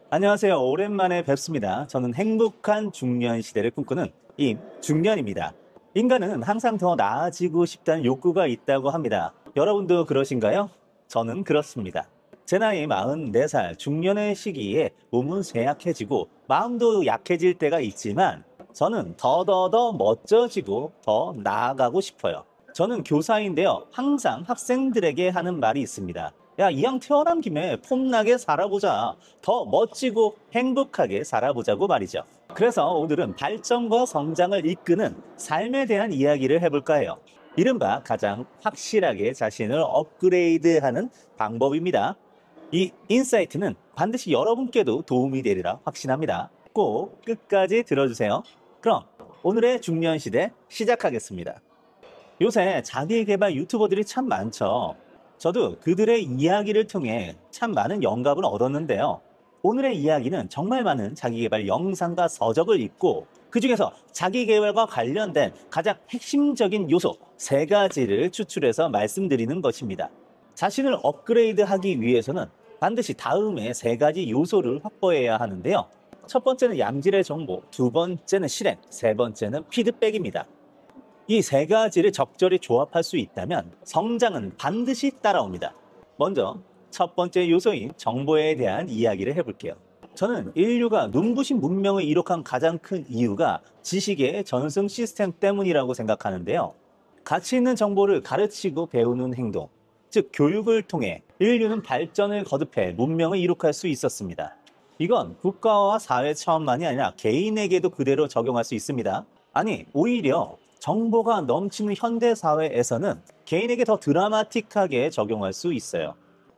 안녕하세요. 오랜만에 뵙습니다. 저는 행복한 중년 시대를 꿈꾸는 임중년입니다. 인간은 항상 더 나아지고 싶다는 욕구가 있다고 합니다. 여러분도 그러신가요? 저는 그렇습니다. 제 나이 44살 중년의 시기에 몸은 쇠약해지고 마음도 약해질 때가 있지만 저는 더더더 멋져지고 더 나아가고 싶어요. 저는 교사인데요. 항상 학생들에게 하는 말이 있습니다. 야, 이왕 태어난 김에 폼나게 살아보자. 더 멋지고 행복하게 살아보자고 말이죠. 그래서 오늘은 발전과 성장을 이끄는 삶에 대한 이야기를 해볼까 해요. 이른바 가장 확실하게 자신을 업그레이드하는 방법입니다. 이 인사이트는 반드시 여러분께도 도움이 되리라 확신합니다. 꼭 끝까지 들어주세요. 그럼 오늘의 중년시대 시작하겠습니다. 요새 자기계발 유튜버들이 참 많죠. 저도 그들의 이야기를 통해 참 많은 영감을 얻었는데요. 오늘의 이야기는 정말 많은 자기계발 영상과 서적을 읽고 그중에서 자기계발과 관련된 가장 핵심적인 요소 세 가지를 추출해서 말씀드리는 것입니다. 자신을 업그레이드하기 위해서는 반드시 다음의 세 가지 요소를 확보해야 하는데요. 첫 번째는 양질의 정보, 두 번째는 실행, 세 번째는 피드백입니다. 이 세 가지를 적절히 조합할 수 있다면 성장은 반드시 따라옵니다. 먼저 첫 번째 요소인 정보에 대한 이야기를 해볼게요. 저는 인류가 눈부신 문명을 이룩한 가장 큰 이유가 지식의 전승 시스템 때문이라고 생각하는데요. 가치 있는 정보를 가르치고 배우는 행동, 즉 교육을 통해 인류는 발전을 거듭해 문명을 이룩할 수 있었습니다. 이건 국가와 사회 차원만이 아니라 개인에게도 그대로 적용할 수 있습니다. 아니, 오히려 정보가 넘치는 현대 사회에서는 개인에게 더 드라마틱하게 적용할 수 있어요.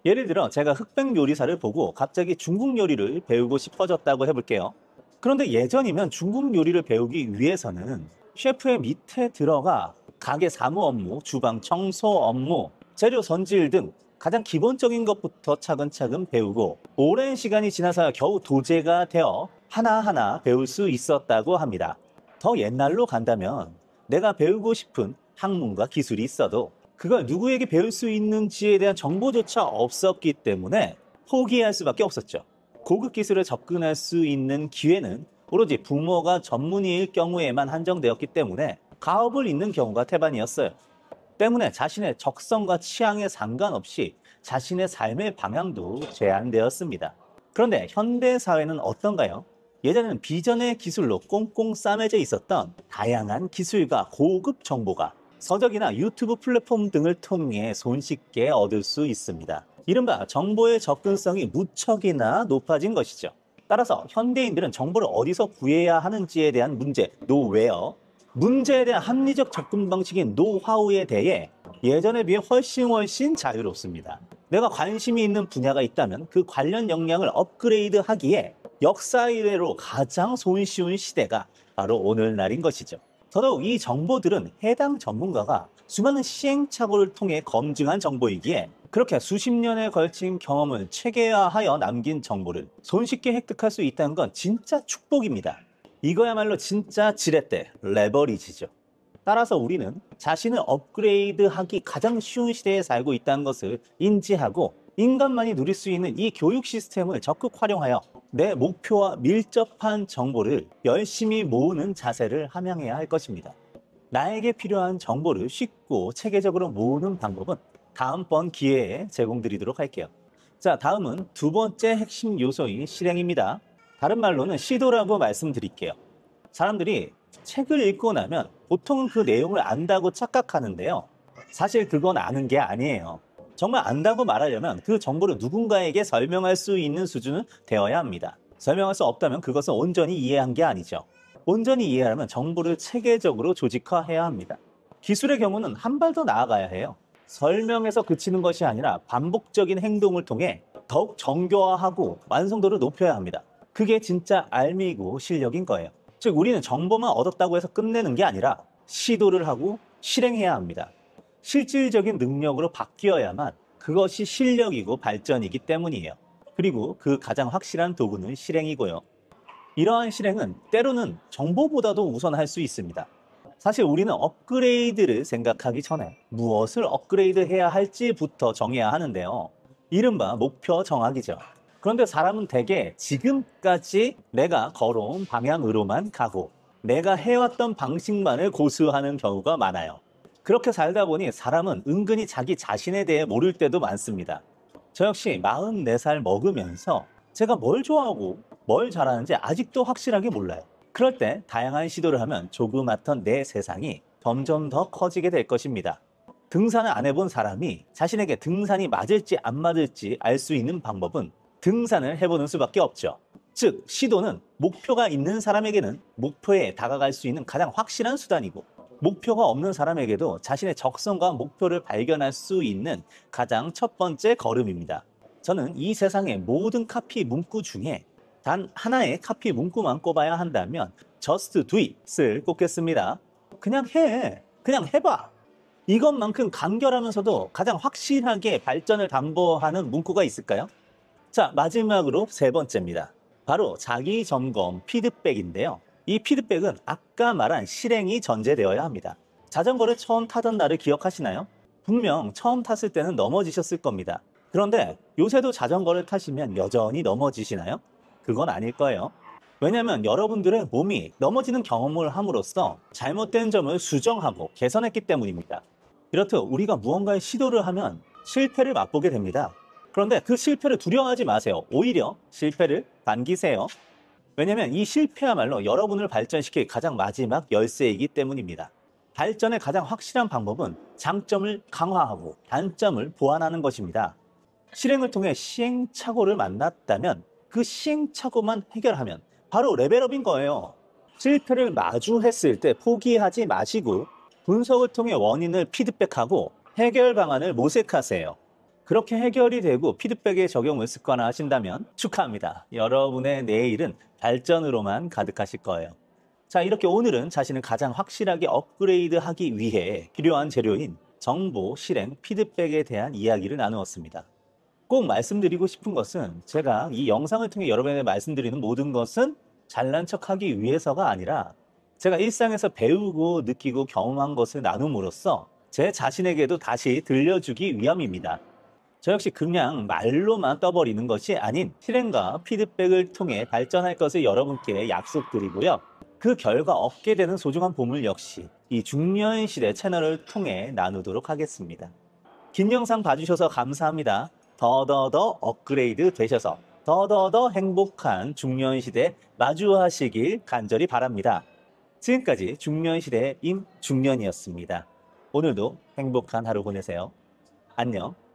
예를 들어 제가 흑백 요리사를 보고 갑자기 중국 요리를 배우고 싶어졌다고 해볼게요. 그런데 예전이면 중국 요리를 배우기 위해서는 셰프의 밑에 들어가 가게 사무 업무, 주방 청소 업무, 재료 손질 등 가장 기본적인 것부터 차근차근 배우고 오랜 시간이 지나서 겨우 도제가 되어 하나하나 배울 수 있었다고 합니다. 더 옛날로 간다면 내가 배우고 싶은 학문과 기술이 있어도 그걸 누구에게 배울 수 있는지에 대한 정보조차 없었기 때문에 포기할 수밖에 없었죠. 고급 기술에 접근할 수 있는 기회는 오로지 부모가 전문의일 경우에만 한정되었기 때문에 가업을 잇는 경우가 태반이었어요. 때문에 자신의 적성과 취향에 상관없이 자신의 삶의 방향도 제한되었습니다. 그런데 현대 사회는 어떤가요? 예전에는 비전의 기술로 꽁꽁 싸매져 있었던 다양한 기술과 고급 정보가 서적이나 유튜브 플랫폼 등을 통해 손쉽게 얻을 수 있습니다. 이른바 정보의 접근성이 무척이나 높아진 것이죠. 따라서 현대인들은 정보를 어디서 구해야 하는지에 대한 문제, 노웨어, 문제에 대한 합리적 접근 방식인 노하우에 대해 예전에 비해 훨씬 자유롭습니다. 내가 관심이 있는 분야가 있다면 그 관련 역량을 업그레이드 하기에 역사 이래로 가장 손쉬운 시대가 바로 오늘날인 것이죠. 더더욱 이 정보들은 해당 전문가가 수많은 시행착오를 통해 검증한 정보이기에 그렇게 수십 년에 걸친 경험을 체계화하여 남긴 정보를 손쉽게 획득할 수 있다는 건 진짜 축복입니다. 이거야말로 진짜 지렛대, 레버리지죠. 따라서 우리는 자신을 업그레이드하기 가장 쉬운 시대에 살고 있다는 것을 인지하고 인간만이 누릴 수 있는 이 교육 시스템을 적극 활용하여 내 목표와 밀접한 정보를 열심히 모으는 자세를 함양해야 할 것입니다. 나에게 필요한 정보를 쉽고 체계적으로 모으는 방법은 다음번 기회에 제공드리도록 할게요. 자, 다음은 두 번째 핵심 요소인 실행입니다. 다른 말로는 시도라고 말씀드릴게요. 사람들이 책을 읽고 나면 보통은 그 내용을 안다고 착각하는데요. 사실 그건 아는 게 아니에요. 정말 안다고 말하려면 그 정보를 누군가에게 설명할 수 있는 수준은 되어야 합니다. 설명할 수 없다면 그것은 온전히 이해한 게 아니죠. 온전히 이해하려면 정보를 체계적으로 조직화해야 합니다. 기술의 경우는 한 발 더 나아가야 해요. 설명에서 그치는 것이 아니라 반복적인 행동을 통해 더욱 정교화하고 완성도를 높여야 합니다. 그게 진짜 알미고 실력인 거예요. 즉 우리는 정보만 얻었다고 해서 끝내는 게 아니라 시도를 하고 실행해야 합니다. 실질적인 능력으로 바뀌어야만 그것이 실력이고 발전이기 때문이에요. 그리고 그 가장 확실한 도구는 실행이고요. 이러한 실행은 때로는 정보보다도 우선할 수 있습니다. 사실 우리는 업그레이드를 생각하기 전에 무엇을 업그레이드 해야 할지부터 정해야 하는데요. 이른바 목표 정하기죠. 그런데 사람은 대개 지금까지 내가 걸어온 방향으로만 가고 내가 해왔던 방식만을 고수하는 경우가 많아요. 그렇게 살다 보니 사람은 은근히 자기 자신에 대해 모를 때도 많습니다. 저 역시 44살 먹으면서 제가 뭘 좋아하고 뭘 잘하는지 아직도 확실하게 몰라요. 그럴 때 다양한 시도를 하면 조그맣던 내 세상이 점점 더 커지게 될 것입니다. 등산을 안 해본 사람이 자신에게 등산이 맞을지 안 맞을지 알 수 있는 방법은 등산을 해보는 수밖에 없죠. 즉, 시도는 목표가 있는 사람에게는 목표에 다가갈 수 있는 가장 확실한 수단이고, 목표가 없는 사람에게도 자신의 적성과 목표를 발견할 수 있는 가장 첫 번째 걸음입니다. 저는 이 세상의 모든 카피 문구 중에 단 하나의 카피 문구만 꼽아야 한다면 Just do it을 꼽겠습니다. 그냥 해. 그냥 해봐. 이것만큼 간결하면서도 가장 확실하게 발전을 담보하는 문구가 있을까요? 자, 마지막으로 세 번째입니다. 바로 자기 점검 피드백인데요. 이 피드백은 아까 말한 실행이 전제되어야 합니다. 자전거를 처음 타던 날을 기억하시나요? 분명 처음 탔을 때는 넘어지셨을 겁니다. 그런데 요새도 자전거를 타시면 여전히 넘어지시나요? 그건 아닐 거예요. 왜냐하면 여러분들의 몸이 넘어지는 경험을 함으로써 잘못된 점을 수정하고 개선했기 때문입니다. 이렇듯 우리가 무언가의 시도를 하면 실패를 맛보게 됩니다. 그런데 그 실패를 두려워하지 마세요. 오히려 실패를 반기세요. 왜냐하면 이 실패야말로 여러분을 발전시킬 가장 마지막 열쇠이기 때문입니다. 발전의 가장 확실한 방법은 장점을 강화하고 단점을 보완하는 것입니다. 실행을 통해 시행착오를 만났다면 그 시행착오만 해결하면 바로 레벨업인 거예요. 실패를 마주했을 때 포기하지 마시고 분석을 통해 원인을 피드백하고 해결 방안을 모색하세요. 그렇게 해결이 되고 피드백의 적용을 습관화하신다면 축하합니다. 여러분의 내일은 발전으로만 가득하실 거예요. 자, 이렇게 오늘은 자신을 가장 확실하게 업그레이드하기 위해 필요한 재료인 정보, 실행, 피드백에 대한 이야기를 나누었습니다. 꼭 말씀드리고 싶은 것은 제가 이 영상을 통해 여러분에게 말씀드리는 모든 것은 잘난 척하기 위해서가 아니라 제가 일상에서 배우고 느끼고 경험한 것을 나눔으로써 제 자신에게도 다시 들려주기 위함입니다. 저 역시 그냥 말로만 떠버리는 것이 아닌 실행과 피드백을 통해 발전할 것을 여러분께 약속드리고요. 그 결과 얻게 되는 소중한 보물 역시 이 중년시대 채널을 통해 나누도록 하겠습니다. 긴 영상 봐주셔서 감사합니다. 더더더 업그레이드 되셔서 더더더 행복한 중년시대 마주하시길 간절히 바랍니다. 지금까지 중년시대의 임중년이었습니다. 오늘도 행복한 하루 보내세요. 안녕.